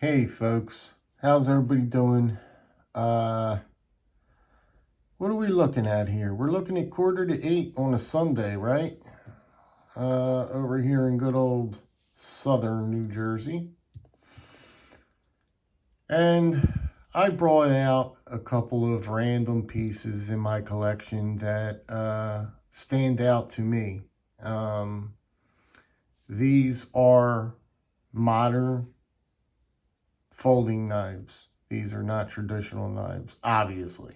Hey folks, how's everybody doing? Uh, what are we looking at here? We're looking at 7:45 on a Sunday, right? Over here in good old southern New Jersey. And I brought out a couple of random pieces in my collection that stand out to me. Um, these are modern folding knives. These are not traditional knives, obviously.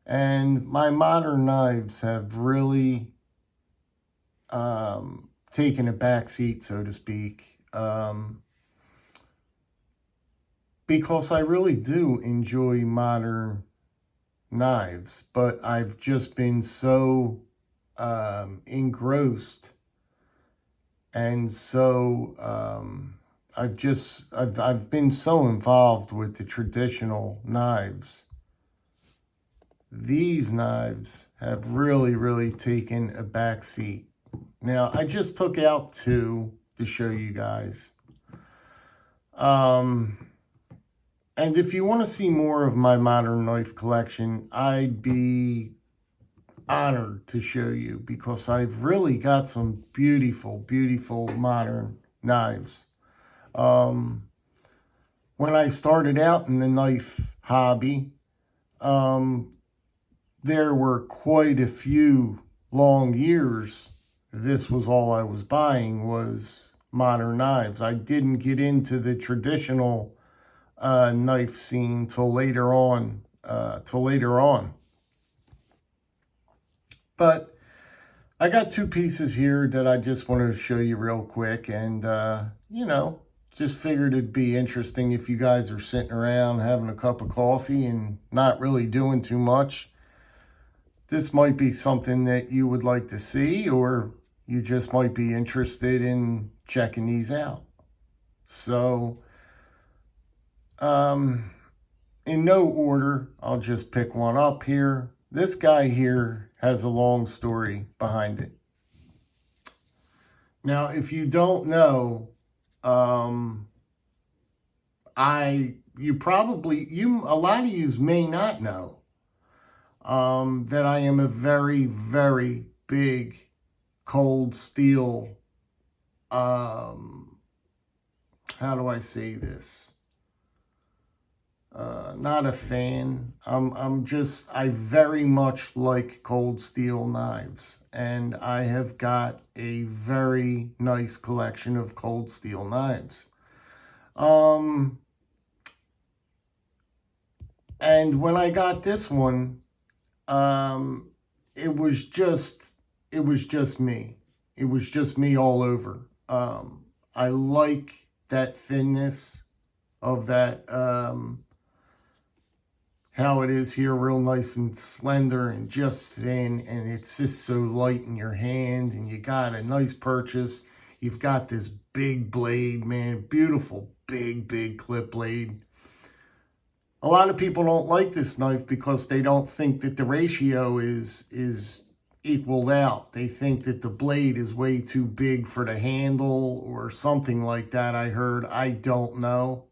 And my modern knives have really taken a back seat, so to speak, because I really do enjoy modern knives, but I've just been so engrossed and so I've been so involved with the traditional knives. These knives have really taken a back seat. Now, I just took out two to show you guys. And if you want to see more of my modern knife collection, I'd be honored to show you because I've really got some beautiful modern knives. When I started out in the knife hobby, there were quite a few long years. This was all I was buying was modern knives. I didn't get into the traditional knife scene till later on. But I got two pieces here that I just wanted to show you real quick, and just figured it'd be interesting if you guys are sitting around having a cup of coffee and not really doing too much. This might be something that you would like to see, or you just might be interested in checking these out. So, in no order, I'll just pick one up here. This guy here has a long story behind it. Now, if you don't know, a lot of you may not know that I am a very big cold steel, how do I say this? Not a fan. I very much like cold steel knives, and I have got a very nice collection of cold steel knives. And when I got this one, it was just me. It was just me all over. I like that thinness of that, how it is here, real nice and slender and just thin, and it's just so light in your hand, and you got a nice purchase. You've got this big blade, man, beautiful big clip blade. A lot of people don't like this knife because they don't think that the ratio is equaled out. They think that the blade is way too big for the handle or something like that, I heard. I don't know.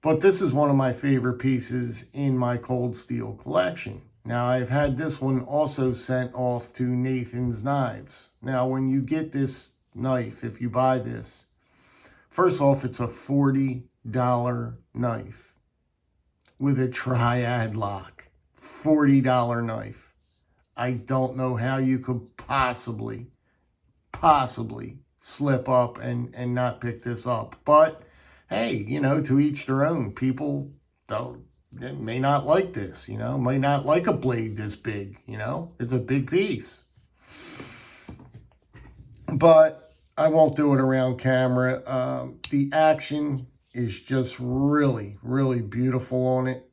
But this is one of my favorite pieces in my cold steel collection. Now, I've had this one also sent off to Nathan's Knives. Now, when you get this knife, if you buy this, first off, it's a $40 knife with a triad lock. $40 knife. I don't know how you could possibly slip up and not pick this up. But hey, to each their own. People they may not like this, may not like a blade this big, it's a big piece. But I won't do it around camera. The action is just really beautiful on it.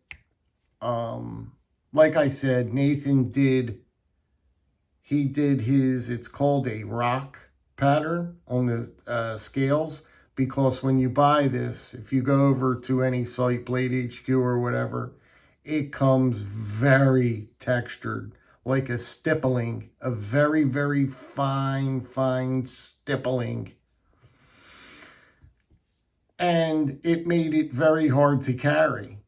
Like I said, Nathan did his, it's called a rock pattern on the scales. Because when you buy this, if you go over to any site, Blade HQ or whatever, it comes very textured, like a stippling, a very fine stippling. and it made it very hard to carry.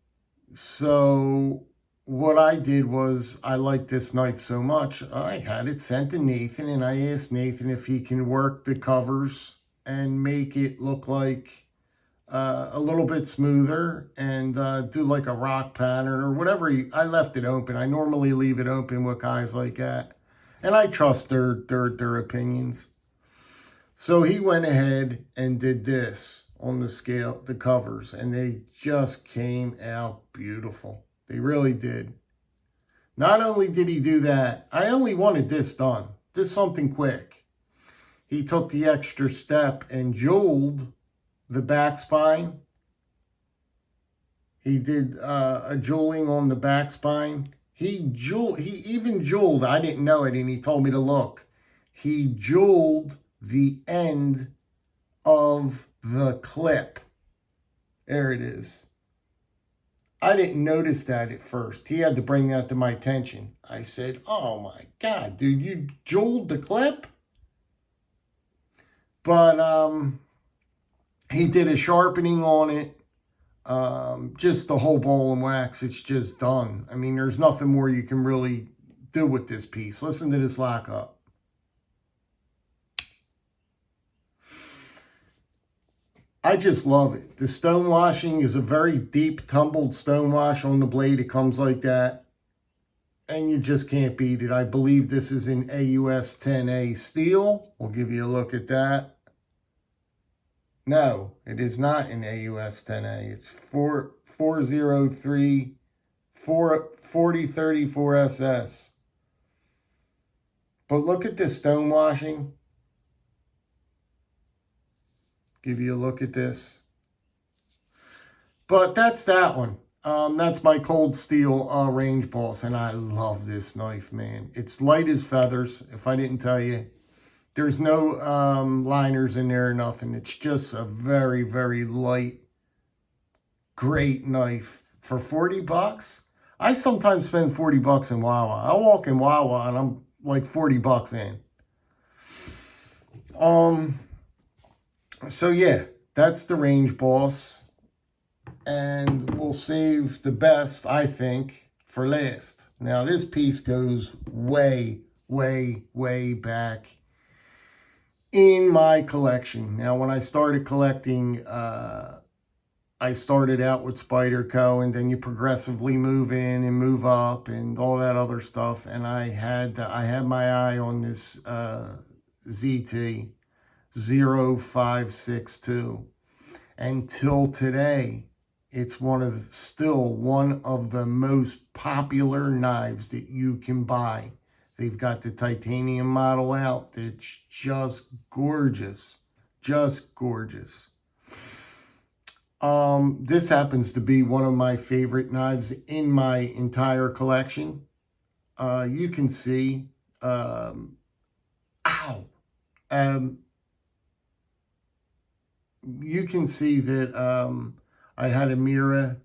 So what I did was, I liked this knife so much, I had it sent to Nathan, and I asked Nathan if he can work the covers and make it look like a little bit smoother, and do like a rock pattern or whatever. I left it open. I normally leave it open with guys like that, and I trust their opinions. So he went ahead and did this on the scale, the covers, and they just came out beautiful. They really did. Not only did he do that, I only wanted this done. This something quick. He took the extra step and jeweled the back spine. He did a jeweling on the back spine. He even jeweled, I didn't know it, and he told me to look. He jeweled the end of the clip. There it is. I didn't notice that at first. He had to bring that to my attention. I said, oh my God, dude, you jeweled the clip? But he did a sharpening on it. Just the whole ball and wax, it's just done. I mean, there's nothing more you can really do with this piece. Listen to this lock up. I just love it. The stone washing is a very deep tumbled stone wash on the blade. It comes like that, and you just can't beat it. I believe this is in AUS 10A steel. We'll give you a look at that. No, it is not in AUS 10A. It's 403 4034 SS. But look at this stone washing. Give you a look at this. But that's that one. That's my Cold Steel Range Boss, and I love this knife, man. It's light as feathers, if I didn't tell you. There's no liners in there or nothing. It's just a very, very light, great knife. For 40 bucks, I sometimes spend 40 bucks in Wawa. I walk in Wawa and I'm like 40 bucks in. So yeah, that's the Range Boss. And we'll save the best, I think, for last. Now this piece goes way, way, way back in my collection. Now when I started collecting, I started out with Spyderco, and then you progressively move in and move up and all that other stuff. And I had my eye on this ZT 0562 until today. It's still one of the most popular knives that you can buy. They've got the titanium model out that's just gorgeous. Just gorgeous. This happens to be one of my favorite knives in my entire collection. You can see, you can see that I had a Mira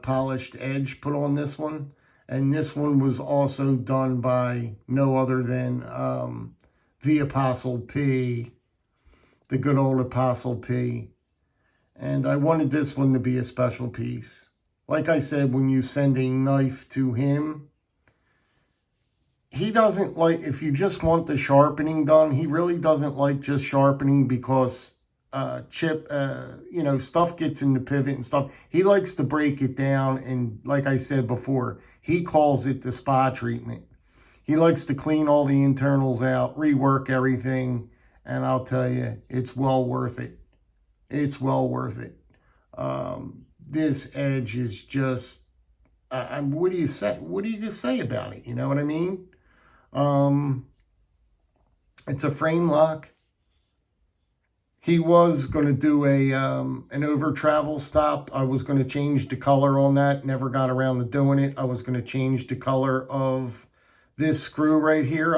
polished edge put on this one. And this one was also done by no other than the Apostle P, the good old Apostle P. And I wanted this one to be a special piece. Like I said, when you send a knife to him, he doesn't like, if you just want the sharpening done, he really doesn't like just sharpening because stuff gets in the pivot and stuff. He likes to break it down, and like I said before, he calls it the spa treatment. He likes to clean all the internals out, rework everything, and I'll tell you, it's well worth it. It's well worth it. This edge is just, what do you say? What do you just say about it? You know what I mean? It's a frame lock. He was going to do an over travel stop. I was going to change the color on that. Never got around to doing it. I was going to change the color of this screw right here.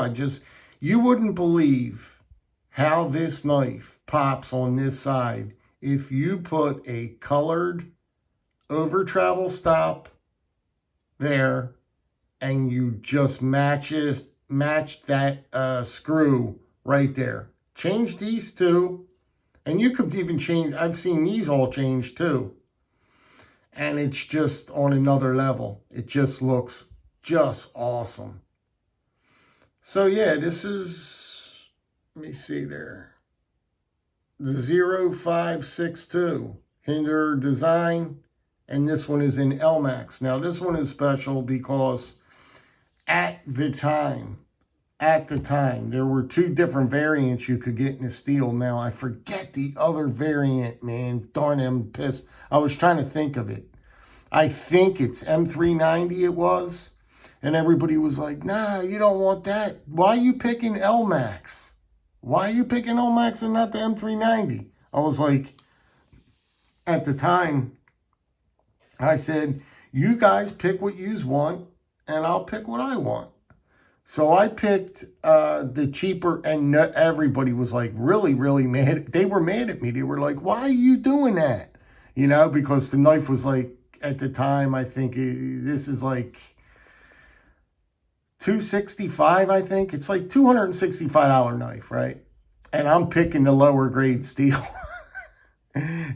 You wouldn't believe how this knife pops on this side if you put a colored over travel stop there and you just match that screw right there. Change these two. And you could even change, I've seen these all change too. And it's just on another level. It just looks just awesome. So yeah, this is, let me see there, the 0562 Hinder design, and this one is in Elmax. Now this one is special because at the time, there were two different variants you could get in the steel. Now I forget the other variant, man. Darn, I'm pissed. I was trying to think of it. I think it's M390 it was. And everybody was like, nah, you don't want that. Why are you picking Elmax? Why are you picking Elmax and not the M390? I was like, at the time, I said, you guys pick what you want, and I'll pick what I want. So I picked the cheaper, and everybody was like really, really mad. They were mad at me. They were like, why are you doing that? You know, because the knife was like, at the time, I think this is like $265, I think. It's like $265 knife, right? And I'm picking the lower grade steel.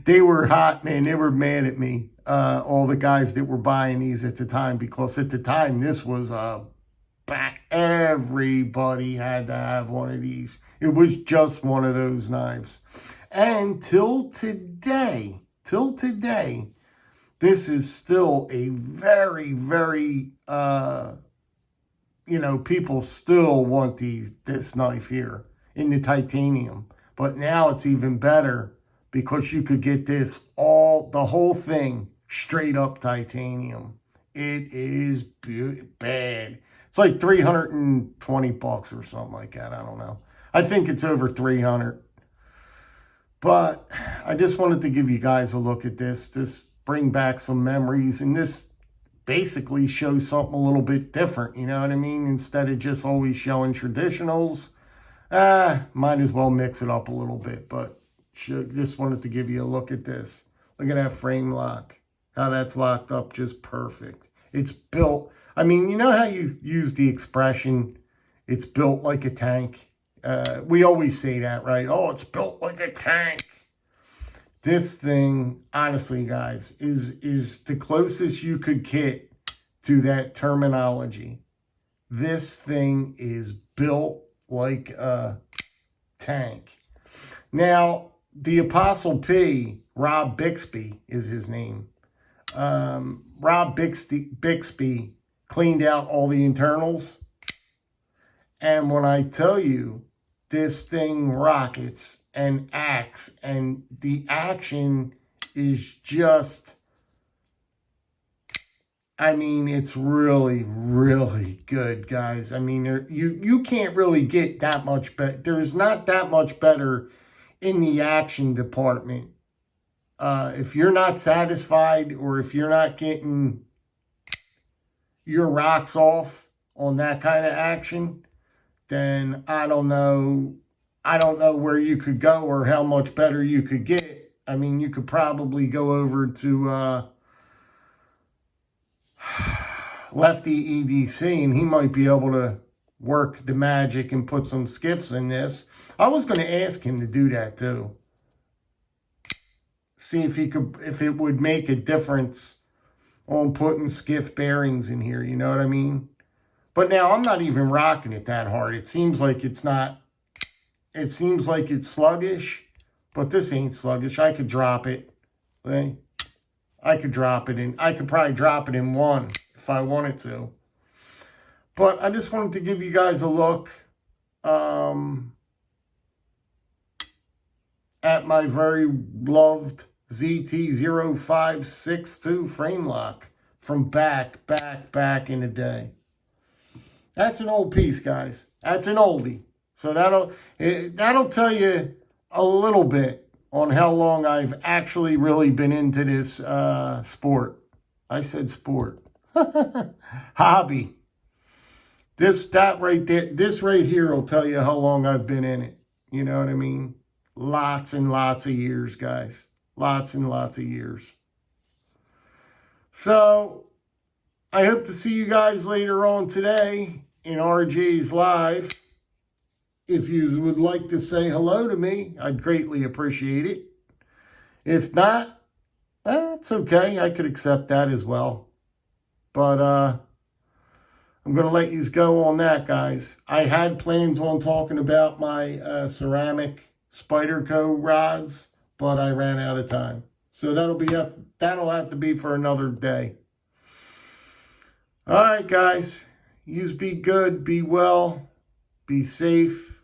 They were hot, man. They were mad at me, all the guys that were buying these at the time, because at the time, this was everybody had to have one of these. It was just one of those knives. And till today, this is still a very, very, you know, people still want this knife here in the titanium. But now it's even better because you could get the whole thing straight up titanium. It is bad. It's like $320 or something like that. I don't know. I think it's over 300. But I just wanted to give you guys a look at this. Just bring back some memories. And this basically shows something a little bit different. You know what I mean? Instead of just always showing traditionals, might as well mix it up a little bit. But just wanted to give you a look at this. Look at that frame lock. How that's locked up just perfect. It's built. I mean, you know how you use the expression, it's built like a tank? We always say that, right? Oh, it's built like a tank. This thing, honestly, guys, is the closest you could get to that terminology. This thing is built like a tank. Now, the Apostle P, Rob Bixby is his name. Rob Bixby cleaned out all the internals. And when I tell you, this thing rockets and acts, and the action is just, I mean, it's really, really good, guys. I mean, you can't really get that much better. There's not that much better in the action department. If you're not satisfied, or if you're not getting your rocks off on that kind of action, then I don't know where you could go or how much better you could get. I mean, you could probably go over to Lefty EDC, and he might be able to work the magic and put some skiffs in this. I was going to ask him to do that too. See if it would make a difference on putting skiff bearings in here, you know what I mean? But now I'm not even rocking it that hard. It seems like it's not, it seems like it's sluggish, but this ain't sluggish. I could drop it. Okay? I could drop it in, I could probably drop it in one if I wanted to. But I just wanted to give you guys a look at my very loved ZT0562 frame lock from back in the day. That's an old piece, guys. That's an oldie. So that'll tell you a little bit on how long I've actually really been into this sport. I said sport. Hobby. This right here will tell you how long I've been in it. You know what I mean? Lots and lots of years, guys. Lots and lots of years. So, I hope to see you guys later on today in RJ's Live. If you would like to say hello to me, I'd greatly appreciate it. If not, it's okay. I could accept that as well. But I'm going to let you go on that, guys. I had plans on talking about my ceramic Spyderco rods, but I ran out of time. So that'll have to be for another day. All right, guys. Yous be good, be well, be safe.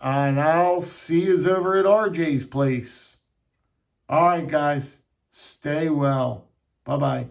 And I'll see yous over at RJ's place. All right, guys. Stay well. Bye-bye.